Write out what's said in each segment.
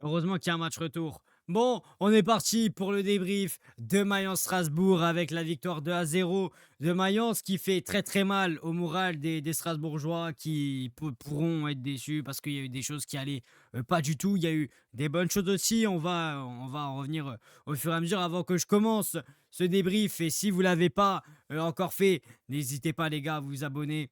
Heureusement qu'il y a un match retour. Bon, on est parti pour le débrief de Mayence-Strasbourg avec la victoire 2-0 de Mayence qui fait très très mal au moral des Strasbourgeois qui pourront être déçus parce qu'il y a eu des choses qui allaient pas du tout. Il y a eu des bonnes choses aussi. On va en revenir au fur et à mesure avant que je commence ce débrief. Et si vous l'avez pas encore fait, n'hésitez pas les gars à vous abonner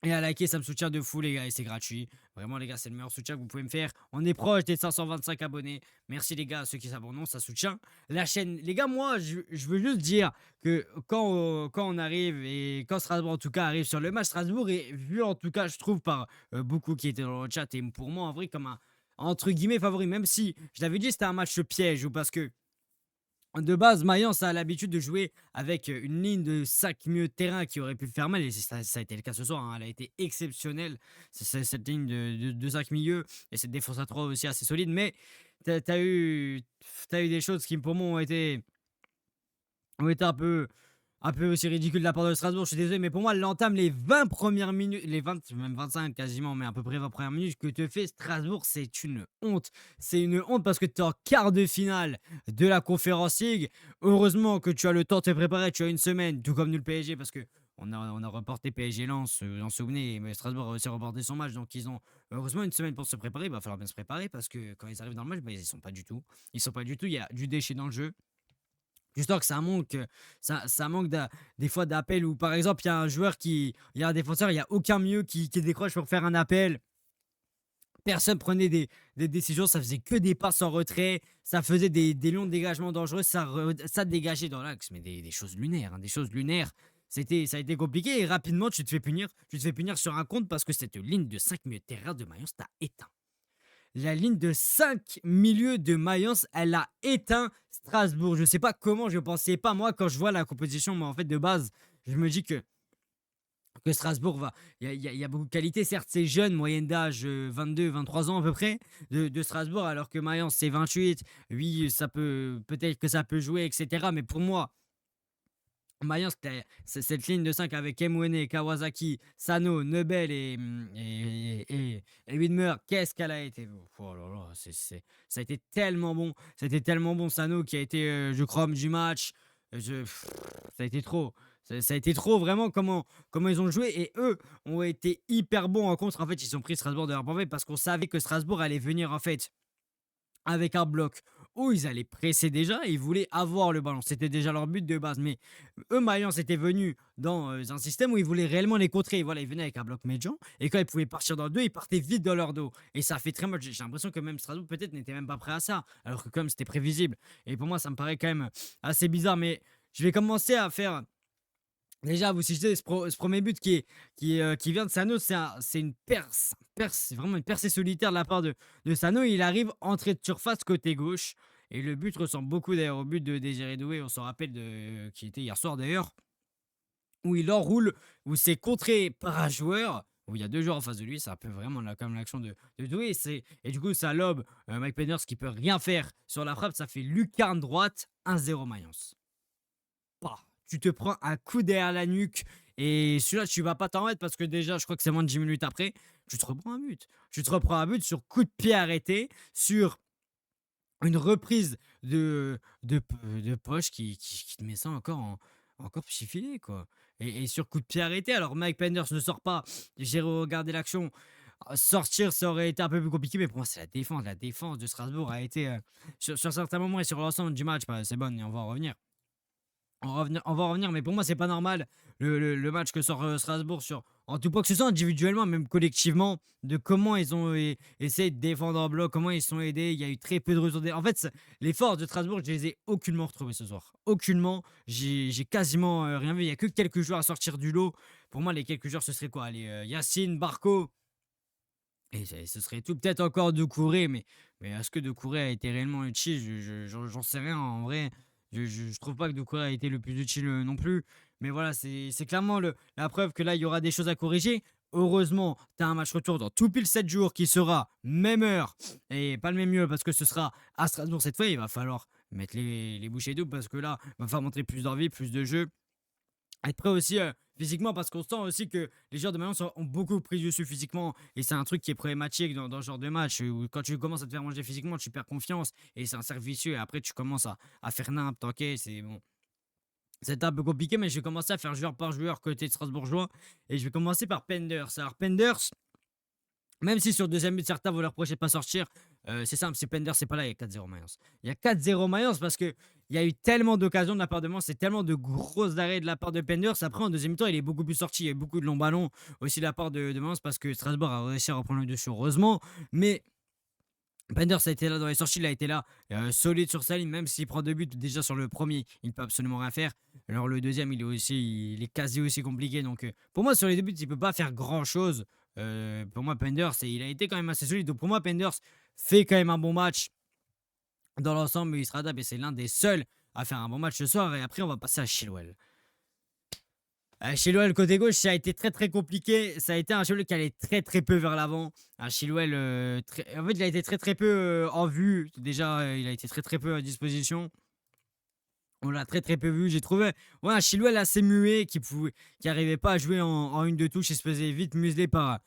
et à liker, ça me soutient de fou, les gars, et c'est gratuit. Vraiment, les gars, c'est le meilleur soutien que vous pouvez me faire. On est proche des 525 abonnés. Merci, les gars, à ceux qui s'abonnent, ça soutient la chaîne. Les gars, moi, je veux juste dire que quand on arrive, et quand Strasbourg, en tout cas, arrive sur le match, Strasbourg est vu, en tout cas, je trouve, par beaucoup qui étaient dans le chat, et pour moi, en vrai, comme un, entre guillemets, favori. Même si, je l'avais dit, c'était un match piège, ou parce que de base, Mayence a l'habitude de jouer avec une ligne de 5 milieux de terrain qui aurait pu faire mal, et ça a été le cas ce soir, hein. Elle a été exceptionnelle, cette ligne de 5 milieux, et cette défense à 3 aussi assez solide. Mais t'as eu des choses qui, pour moi, ont été un peu aussi ridicule de la part de Strasbourg. Je suis désolé, mais pour moi, l'entame, les 20 premières minutes, les 20, même 25 quasiment, mais à peu près 20 premières minutes que te fait Strasbourg, c'est une honte. C'est une honte parce que tu es en quart de finale de la Conference League. Heureusement que tu as le temps de te préparer, tu as une semaine, tout comme nous le PSG, parce que on a reporté PSG Lens, vous en souvenez, mais Strasbourg a aussi reporté son match, donc ils ont heureusement une semaine pour se préparer. Il va falloir bien se préparer parce que quand ils arrivent dans le match, bah, ils sont pas du tout. Ils sont pas du tout. Il y a du déchet dans le jeu. Tu sens que ça manque des fois d'appels où, par exemple, il y a un défenseur, il n'y a aucun mieux qui décroche pour faire un appel. Personne prenait des décisions, ça faisait que des passes en retrait, ça faisait des longs dégagements dangereux, ça dégageait dans l'axe, mais des choses lunaires, hein, des choses lunaires. Ça a été compliqué et rapidement, tu te fais punir sur un compte parce que cette ligne de 5 milieux de terrain de Mayence t'a éteint. La ligne de 5 milieux de Mayence, elle a éteint Strasbourg. Je sais pas comment, je pensais pas, moi, quand je vois la composition, mais en fait, de base, je me dis que Strasbourg va. Il y a beaucoup de qualité, certes, c'est jeune, moyenne d'âge 22, 23 ans à peu près, de Strasbourg, alors que Mayence, c'est 28. Oui, peut-être que ça peut jouer, etc. Mais pour moi, Mayence, c'est cette ligne de 5 avec Emwene, Kawasaki, Sano, Nebel et Widmer. Qu'est-ce qu'elle a été? Oh là là, ça a été tellement bon. Ça a été tellement bon. Sano qui a été, je crois, homme du match. Ça a été trop. Ça a été trop, vraiment, comment ils ont joué. Et eux ont été hyper bons en contre. En fait, ils ont pris Strasbourg de leur point parce qu'on savait que Strasbourg allait venir, en fait, avec un bloc où ils allaient presser déjà et ils voulaient avoir le ballon. C'était déjà leur but de base. Mais eux, Mayence était venu dans un système où ils voulaient réellement les contrer. Voilà, ils venaient avec un bloc médian et quand ils pouvaient partir dans le dos, ils partaient vite dans leur dos. Et ça fait très mal. J'ai l'impression que même Strasbourg peut-être n'était même pas prêt à ça, alors que comme c'était prévisible. Et pour moi, ça me paraît quand même assez bizarre. Mais je vais commencer à faire. Déjà, vous citez ce premier but qui vient de Sano, c'est une perce, c'est vraiment une percée solitaire de la part de Sano. Il arrive entrée de surface côté gauche. Et le but ressemble beaucoup d'ailleurs au but de Désiré Doué, on s'en rappelle, qui était hier soir d'ailleurs, où il enroule, où c'est contré par un joueur, où il y a deux joueurs en face de lui. C'est un peu vraiment là, comme l'action de Doué. Et du coup, ça lobe Mike Penders qui peut rien faire sur la frappe. Ça fait lucarne droite, 1-0 Mayence. Pah, tu te prends un coup derrière la nuque et celui-là, tu vas pas t'en mettre parce que déjà, je crois que c'est moins de 10 minutes après, tu te reprends un but. Tu te reprends un but sur coup de pied arrêté, sur une reprise de poche qui te met ça encore petit filet, quoi. Et sur coup de pied arrêté, alors Mike Penders ne sort pas. J'ai regardé l'action. Sortir, ça aurait été un peu plus compliqué, mais pour moi, c'est la défense. La défense de Strasbourg a été, sur certains moments et sur l'ensemble du match, bah, c'est bonne et on va en revenir. On va en revenir, mais pour moi, c'est pas normal le match que sort Strasbourg sur. En tout cas, que ce soit individuellement, même collectivement, de comment ils ont essayé de défendre en bloc, comment ils sont aidés. Il y a eu très peu de retours. En fait, les forces de Strasbourg, je les ai aucunement retrouvées ce soir. Aucunement. J'ai quasiment rien vu. Il y a que quelques joueurs à sortir du lot. Pour moi, les quelques joueurs, ce serait quoi? Allez, Yacine, Barco. Et ce serait tout. Peut-être encore Doucouré, mais est-ce que Doucouré a été réellement utile? J'en sais rien en vrai. Je trouve pas que Doucouré a été le plus utile non plus. Mais voilà, c'est clairement la preuve que là, il y aura des choses à corriger. Heureusement, tu as un match retour dans tout pile 7 jours qui sera même heure et pas le même lieu parce que ce sera à Strasbourg cette fois. Il va falloir mettre les bouchées doubles parce que là, il va falloir montrer plus d'envie, plus de jeu. Être prêt aussi physiquement, parce qu'on sent aussi que les joueurs de Mayence ont beaucoup pris dessus physiquement. Et c'est un truc qui est problématique dans ce genre de match, où quand tu commences à te faire manger physiquement, tu perds confiance. Et c'est un cercle vicieux. Et après, tu commences à faire n'importe, ok, c'est bon. C'était un peu compliqué, mais je vais commencer à faire joueur par joueur côté Strasbourgeois. Et je vais commencer par Penders. Alors, Penders, même si sur le deuxième but, certains vont leur reprocher de pas sortir, c'est simple, si Penders c'est pas là, il y a 4-0 Mayence. Il y a 4-0 Mayence parce qu'il y a eu tellement d'occasions de la part de Mayence, c'est tellement de grosses arrêts de la part de Penders. Après, en deuxième temps, il est beaucoup plus sorti. Il y a eu beaucoup de longs ballons aussi de la part de Mayence parce que Strasbourg a réussi à reprendre le dessus, heureusement. Mais Penders a été là dans les sorties, il a été là solide sur sa ligne, même s'il prend deux buts déjà sur le premier, il ne peut absolument rien faire. Alors le deuxième, il est quasi aussi compliqué. Donc pour moi, sur les deux buts, il ne peut pas faire grand-chose. Pour moi, Penders, il a été quand même assez solide. Donc pour moi, Penders fait quand même un bon match. Dans l'ensemble, il se adapte et c'est l'un des seuls à faire un bon match ce soir. Et après, on va passer à Chilwell. Chilwell, côté gauche, ça a été très très compliqué. Ça a été un Chilwell qui allait très très peu vers l'avant. Un Chilwell, en fait, il a été très très peu en vue. Déjà, il a été très très peu à disposition. On l'a très très peu vu. J'ai trouvé un Chilwell assez muet qui arrivait pas à jouer en une de touche. Il se faisait vite museler par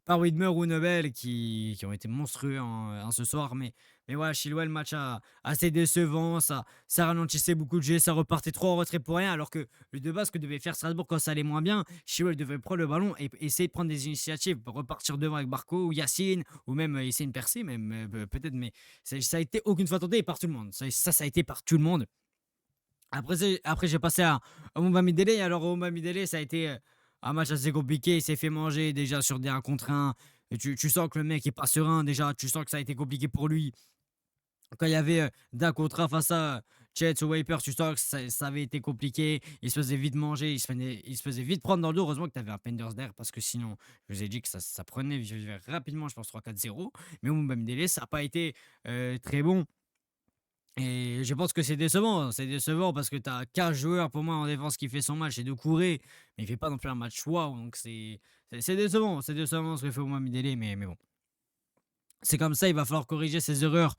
Widmer ou Nobel qui ont été monstrueux en ce soir. Mais ouais, Chilwell, match assez décevant. Ça ralentissait beaucoup de jeux. Ça repartait trop en retrait pour rien. Alors que le de base que devait faire Strasbourg quand ça allait moins bien, Chilwell devait prendre le ballon et essayer de prendre des initiatives pour repartir devant avec Barco ou Yacine ou même essayer une percée, même peut-être. Mais ça a été aucune fois tenté par tout le monde. Ça a été par tout le monde. Après j'ai passé à Mouba Midele. Alors, Mouba Midele, ça a été un match assez compliqué. Il s'est fait manger déjà sur des 1 contre 1. Et tu sens que le mec est pas serein. Déjà, tu sens que ça a été compliqué pour lui. Quand il y avait d'un contre un face à Chet ou Wiper, tu sens que ça avait été compliqué. Il se faisait vite manger. Il se faisait vite prendre dans le dos. Heureusement que tu avais un Penders derrière parce que sinon, je vous ai dit que ça prenait rapidement, je pense, 3-4-0. Mais Mouba Midele, ça n'a pas été très bon. Et je pense que c'est décevant. C'est décevant parce que tu as 15 joueurs pour moi en défense qui fait son match et de courir, mais il fait pas non plus un match waouh. Donc c'est décevant. C'est décevant ce que fait Mohamed Dele, mais bon. C'est comme ça, il va falloir corriger ses erreurs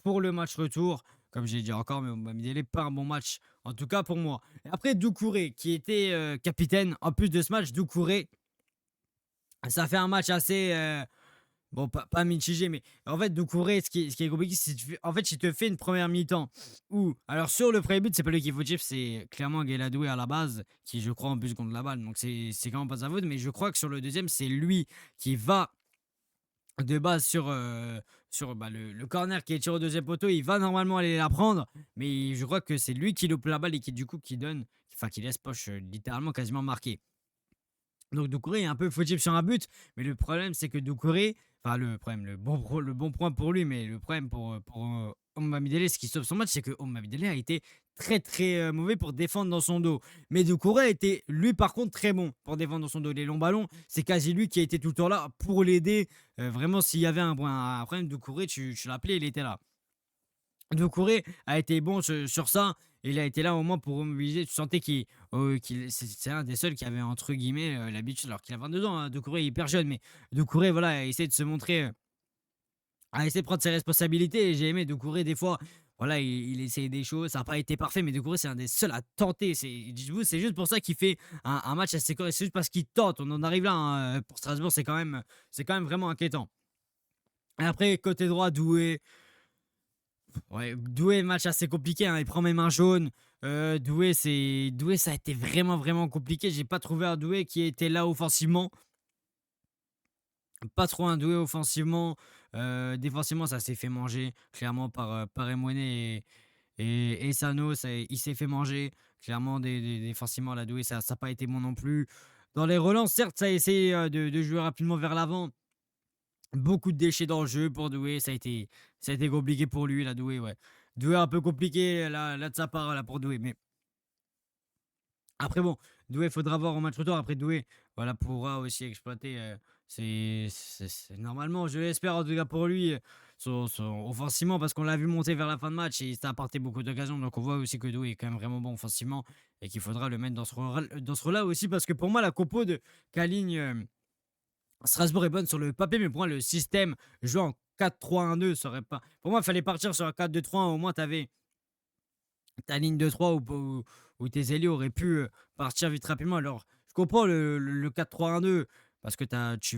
pour le match retour. Comme j'ai dit encore, mais Mohamed Dele, pas un bon match, en tout cas pour moi. Et après, Doucouré, qui était capitaine, en plus de ce match, Doucouré, ça fait un match assez, bon, pas mitigé, mais en fait, Doucouré, ce qui est compliqué, c'est en fait, il te fait une première mi-temps où, alors sur le premier but, c'est pas lui qui faut chiffre, c'est clairement Gueladoué à la base, qui je crois en plus contre la balle, donc c'est quand même pas sa faute, mais je crois que sur le deuxième, c'est lui qui va de base sur le corner qui est tiré au deuxième poteau, il va normalement aller la prendre, mais je crois que c'est lui qui loupe la balle et qui du coup qui donne, enfin qui laisse poche littéralement quasiment marqué. Donc Doucouré est un peu fautif sur un but, mais le problème c'est que Doucouré, enfin le problème, le bon point pour lui, mais le problème pour Omamidele, ce qui sauve son match, c'est que Omamidele a été très très mauvais pour défendre dans son dos. Mais Doucouré a été, lui par contre, très bon pour défendre dans son dos. Les longs ballons, c'est quasi lui qui a été tout le temps là pour l'aider. Vraiment, s'il y avait un problème, Doucouré, tu l'appelais, il était là. Doucouré a été bon sur ça. Il a été là au moins pour remobiliser. Tu sentais c'est un des seuls qui avait entre guillemets l'habitude, alors qu'il a 22 ans. Hein, Doucouré est hyper jeune, mais Doucouré voilà, a essayé de se montrer, a essayé de prendre ses responsabilités. Et j'ai aimé Doucouré des fois. Voilà, il essayait des choses, ça n'a pas été parfait, mais Doucouré c'est un des seuls à tenter. C'est juste pour ça qu'il fait un match assez correct. C'est juste parce qu'il tente. On en arrive là hein, pour Strasbourg, c'est quand même vraiment inquiétant. Et après côté droit, Doué. Ouais, Doué, match assez compliqué, hein, il prend même un jaune. Doué, ça a été vraiment, vraiment compliqué. J'ai pas trouvé un Doué qui était là offensivement. Pas trop un Doué offensivement. Défensivement, ça s'est fait manger, clairement, par Emouné et Sano. Il s'est fait manger, clairement, défensivement, la Doué, ça n'a pas été bon non plus. Dans les relances, certes, ça a essayé de jouer rapidement vers l'avant. Beaucoup de déchets dans le jeu pour Doué, ça a été compliqué pour lui, là, Doué, ouais. Doué un peu compliqué, là de sa part, là, pour Doué. Mais après, bon, Doué, faudra voir au match retour. Après, Doué, voilà, pourra aussi exploiter. Normalement, je l'espère en tout cas pour lui, offensivement, parce qu'on l'a vu monter vers la fin de match et ça a apporté beaucoup d'occasions. Donc, on voit aussi que Doué est quand même vraiment bon offensivement et qu'il faudra le mettre dans ce rôle-là aussi, parce que pour moi, la compo qu'aligne Strasbourg est bonne sur le papier, mais pour moi, le système jouer en 4-3-1-2 serait pas. Pour moi, il fallait partir sur un 4-2-3-1. Au moins, tu avais ta ligne de 3 où tes ailiers auraient pu partir vite rapidement. Alors, Je comprends le 4-3-1-2 parce que tu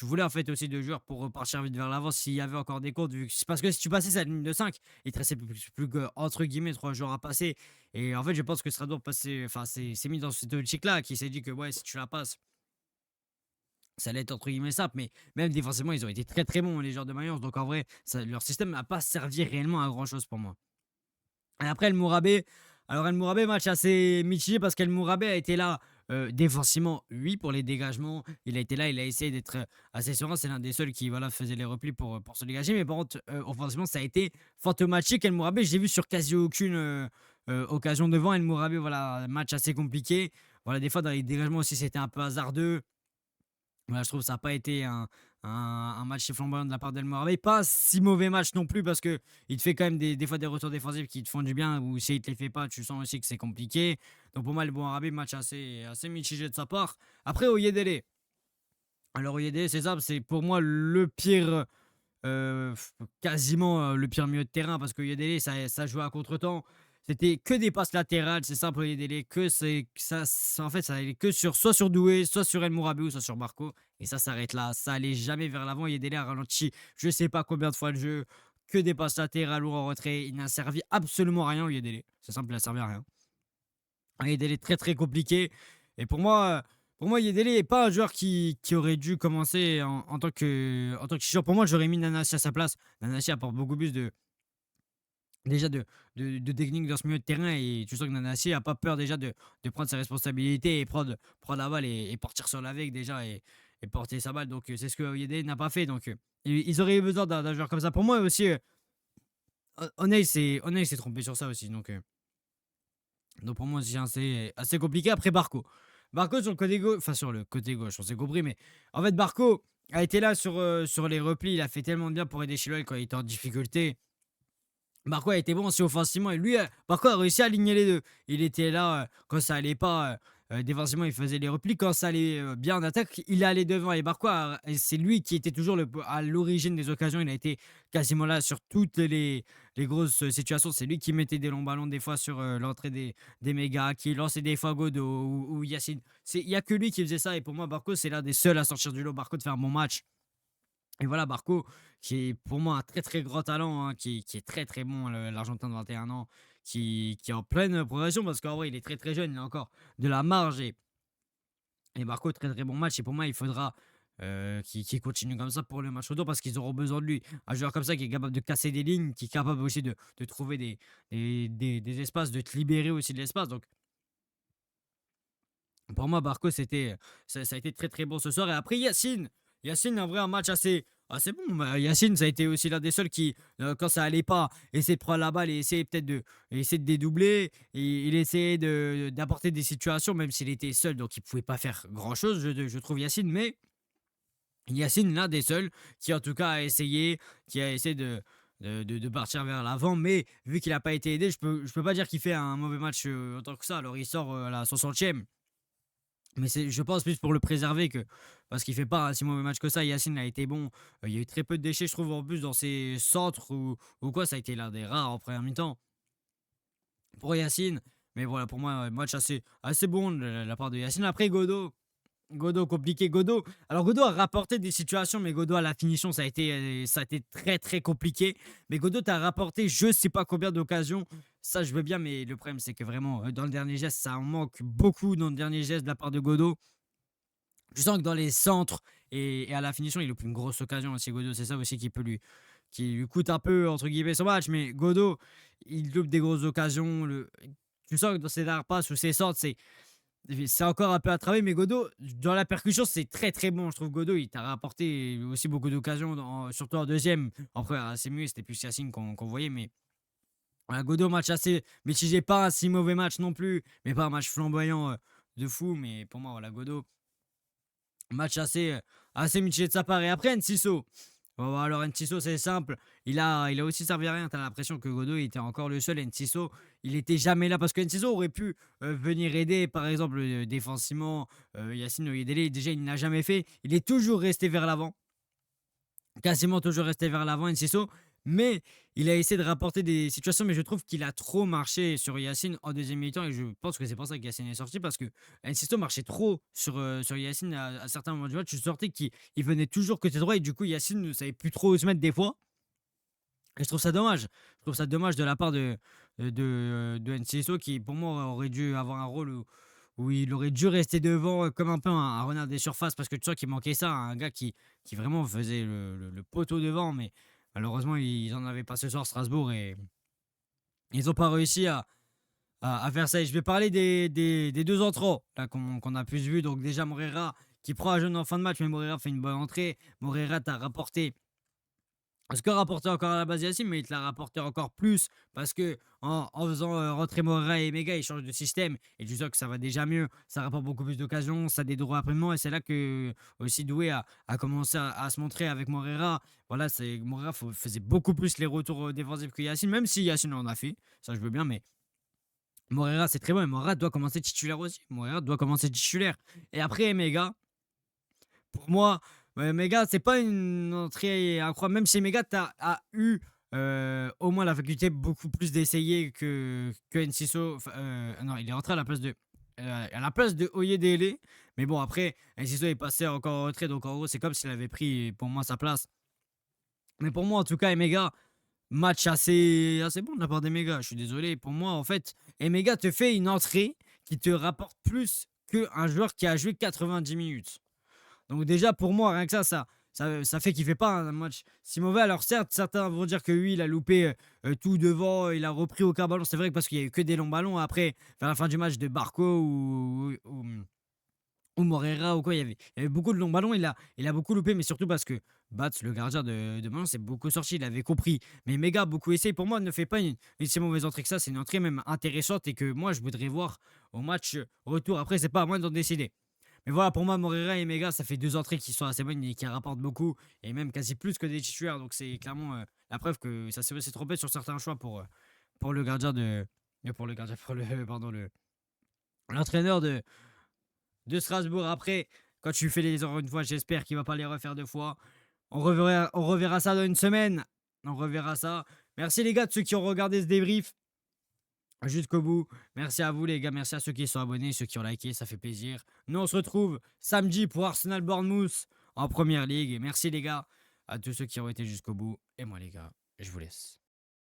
voulais en fait aussi 2 joueurs pour repartir vite vers l'avant s'il y avait encore des comptes vu que c'est parce que si tu passais cette ligne de 5, il te restait plus que entre guillemets 3 joueurs à passer et en fait, je pense que Strasbourg passait enfin, s'est mis dans cette optique-là, qui s'est dit que ouais, si tu la passes, ça allait être entre guillemets simple, mais même défensivement, ils ont été très très bons les joueurs de Mayence, donc en vrai, leur système n'a pas servi réellement à grand chose pour moi. Et après El Mourabé, alors El Mourabé, match assez mitigé parce qu'El Mourabé a été là défensivement, oui, pour les dégagements. Il a été là, il a essayé d'être assez serein. C'est l'un des seuls qui voilà, faisait les replis pour se dégager. Mais par contre, offensivement, ça a été fantomatique. El Mourabé, je l'ai vu sur quasi aucune occasion devant. El Mourabé, voilà, match assez compliqué. Voilà, des fois, dans les dégagements aussi, c'était un peu hasardeux. Voilà, je trouve que ça n'a pas été un match flamboyant de la part d'El Mourabi. Pas un si mauvais match non plus parce que il te fait quand même des fois des retours défensifs qui te font du bien ou s'il ne te les fait pas, tu sens aussi que c'est compliqué. Donc pour moi, le Mourabi, match assez mitigé de sa part. Après, Oyedele. Alors Oyedele, c'est ça, c'est pour moi le pire, quasiment le pire milieu de terrain parce que Oyedele, ça jouait à contre-temps. C'était que des passes latérales, c'est simple, Oyedele, que c'est en fait, ça allait que soit sur Doué, soit sur El Mourabi ou soit sur Barco. Et ça s'arrête là. Ça allait jamais vers l'avant. Oyedele a ralenti je sais pas combien de fois le jeu. Que des passes latérales ou en retrait. Il n'a servi absolument à rien, Oyedele. C'est simple, il n'a servi à rien. Oyedele très très compliqué. Et pour moi, Yedele n'est pas un joueur qui aurait dû commencer en tant que titulaire. Pour moi, j'aurais mis Nanasi à sa place. Nanasi apporte beaucoup plus déjà de technique dans ce milieu de terrain et tu sens que Nanassi a pas peur déjà de prendre ses responsabilités et prendre la balle et partir sur la vague déjà et porter sa balle. Donc c'est ce que Oyede n'a pas fait. Donc ils auraient eu besoin d'un joueur comme ça. Pour moi aussi, Oney s'est trompé sur ça aussi. Donc pour moi, c'est assez compliqué. Après Barco. Barco sur le côté gauche, enfin sur le côté gauche, on s'est compris, mais en fait Barco a été là sur les replis. Il a fait tellement de bien pour aider Chilwell quand il était en difficulté. Barco a été bon aussi offensivement et lui, Barco a réussi à aligner les deux. Il était là quand ça allait pas. Défensivement, il faisait les replis. Quand ça allait bien en attaque, il allait devant. Et Barco, c'est lui qui était toujours à l'origine des occasions. Il a été quasiment là sur toutes les grosses situations. C'est lui qui mettait des longs ballons des fois sur l'entrée des mégas, qui lançait des fois Godot ou Yacine. Il n'y a que lui qui faisait ça. Et pour moi, Barco, c'est l'un des seuls à sortir du lot. Barco de faire un bon match. Et voilà, Barco, qui est pour moi un très très grand talent, hein, qui est très très bon, l'Argentin de 21 ans, qui est en pleine progression parce qu'en vrai, il est très très jeune, il a encore de la marge. Et Barco, très très bon match. Et pour moi, il faudra qu'il continue comme ça pour le match retour parce qu'ils auront besoin de lui. Un joueur comme ça qui est capable de casser des lignes, qui est capable aussi de trouver des espaces, de te libérer aussi de l'espace. Donc pour moi, Barco, ça a été très très bon ce soir. Et après, Yacine, en vrai, un match assez bon. Bah, Yacine, ça a été aussi l'un des seuls qui, quand ça allait pas, essayait de prendre la balle et essayait peut-être essayer de dédoubler. Et il essayait d'apporter des situations, même s'il était seul, donc il pouvait pas faire grand-chose, je trouve, Yacine. Mais Yacine, l'un des seuls qui, en tout cas, qui a essayé de partir vers l'avant. Mais vu qu'il n'a pas été aidé, je peux pas dire qu'il fait un mauvais match en tant que ça. Alors, il sort à la 60e. Mais je pense plus pour le préserver que parce qu'il fait pas un si mauvais match que ça. Yacine a été bon. Il y a eu très peu de déchets, je trouve, en plus dans ses centres ou quoi. Ça a été l'un des rares en première mi-temps pour Yacine. Mais voilà, pour moi, match assez bon de la part de Yacine. Après, Godot compliqué. Alors Godot a rapporté des situations, mais Godot à la finition, ça a été très très compliqué. Mais Godot a rapporté je sais pas combien d'occasions. Ça, je veux bien, mais le problème, c'est que vraiment, dans le dernier geste, ça en manque beaucoup dans le dernier geste de la part de Godot. Je sens que dans les centres et à la finition, il loupe une grosse occasion aussi, Godot. C'est ça aussi qui lui coûte un peu, entre guillemets, son match. Mais Godot, il loupe des grosses occasions. Tu sens que dans ses dernières passes ou ses centres, c'est encore un peu à travailler, mais Godot, dans la percussion, c'est très très bon. Je trouve Godot, il t'a rapporté aussi beaucoup d'occasions, surtout en deuxième. En première, c'est mieux, c'était plus Yacine qu'on voyait, mais voilà, Godot, match assez mitigé, pas un si mauvais match non plus, mais pas un match flamboyant de fou. Mais pour moi, voilà, Godot, match assez mitigé de sa part. Et après, Enciso. Bon, alors Enciso, c'est simple. Il a aussi servi à rien. T'as l'impression que Godot il était encore le seul. Enciso, il était jamais là parce que Enciso aurait pu venir aider, par exemple, défensivement. Yacine Oyedele, déjà, il n'a jamais fait. Il est toujours resté vers l'avant. Quasiment toujours resté vers l'avant, Enciso. Mais il a essayé de rapporter des situations, mais je trouve qu'il a trop marché sur Yacine en deuxième mi-temps et je pense que c'est pour ça que Yacine est sorti parce que Enciso marchait trop sur Yacine à certains moments du match. Je sortais qu'il venait toujours côté droit et du coup Yacine ne savait plus trop où se mettre des fois. Et je trouve ça dommage. Je trouve ça dommage de la part de Enciso qui, pour moi, aurait dû avoir un rôle où il aurait dû rester devant comme un peu un renard des surfaces parce que tu sens qu'il manquait ça, un gars qui vraiment faisait le poteau devant. Mais malheureusement, ils n'en avaient pas ce soir, Strasbourg, et ils n'ont pas réussi à faire ça. Et je vais parler des deux entrants là, qu'on a plus vu. Donc, déjà, Moreira qui prend un jeune en fin de match, mais Moreira fait une bonne entrée. Moreira t'a rapporté ce que rapportait encore à la base Yacine, mais il te l'a rapporté encore plus parce que en faisant rentrer Moreira et Mega, il change de système et tu sens que ça va déjà mieux. Ça rapporte beaucoup plus d'occasions, ça des droits rapidement et c'est là que aussi Doué a commencé à se montrer avec Moreira. Voilà, Moreira faisait beaucoup plus les retours défensifs que Yacine, même si Yacine en a fait, ça je veux bien, mais Moreira c'est très bon et Moreira doit commencer titulaire aussi. Moreira doit commencer titulaire. Et après Mega, pour moi, Mega, c'est pas une entrée incroyable. Même si Mega a eu au moins la faculté beaucoup plus d'essayer que Enciso. Non, il est rentré à la place de Oyedele. Mais bon, après, Enciso est passé encore en retrait. Donc en gros, c'est comme s'il avait pris pour moi sa place. Mais pour moi, en tout cas, Emega, match assez bon de la part d'Emega. Je suis désolé. Pour moi, en fait, Emega te fait une entrée qui te rapporte plus qu'un joueur qui a joué 90 minutes. Donc déjà, pour moi, rien que ça fait qu'il fait pas un match si mauvais. Alors certes, certains vont dire que oui, il a loupé tout devant, il a repris aucun ballon. C'est vrai que parce qu'il y a eu que des longs ballons. Après, vers la fin du match de Barco ou Moreira ou quoi, il y avait beaucoup de longs ballons. Il a beaucoup loupé, mais surtout parce que Bats, le gardien de Manon, c'est beaucoup sorti. Il avait compris. Mais Mega, beaucoup essayé. Pour moi, ne fait pas une si mauvaise entrée que ça. C'est une entrée même intéressante et que moi, je voudrais voir au match retour. Après, c'est pas à moi d'en décider. Mais voilà, pour moi, Moreira et Mega, ça fait deux entrées qui sont assez bonnes et qui rapportent beaucoup, et même quasi plus que des titulaires. Donc c'est clairement la preuve que ça s'est trompé sur certains choix pour le gardien pour le gardien, pour le, pardon, l'entraîneur de Strasbourg. Après, quand tu fais les erreurs une fois, j'espère qu'il va pas les refaire deux fois. On reverra ça dans une semaine. On reverra ça. Merci les gars de ceux qui ont regardé ce débrief jusqu'au bout. Merci à vous les gars, merci à ceux qui sont abonnés, ceux qui ont liké, ça fait plaisir. Nous on se retrouve samedi pour Arsenal Bournemouth en première ligue. Merci les gars, à tous ceux qui ont été jusqu'au bout. Et moi les gars, je vous laisse.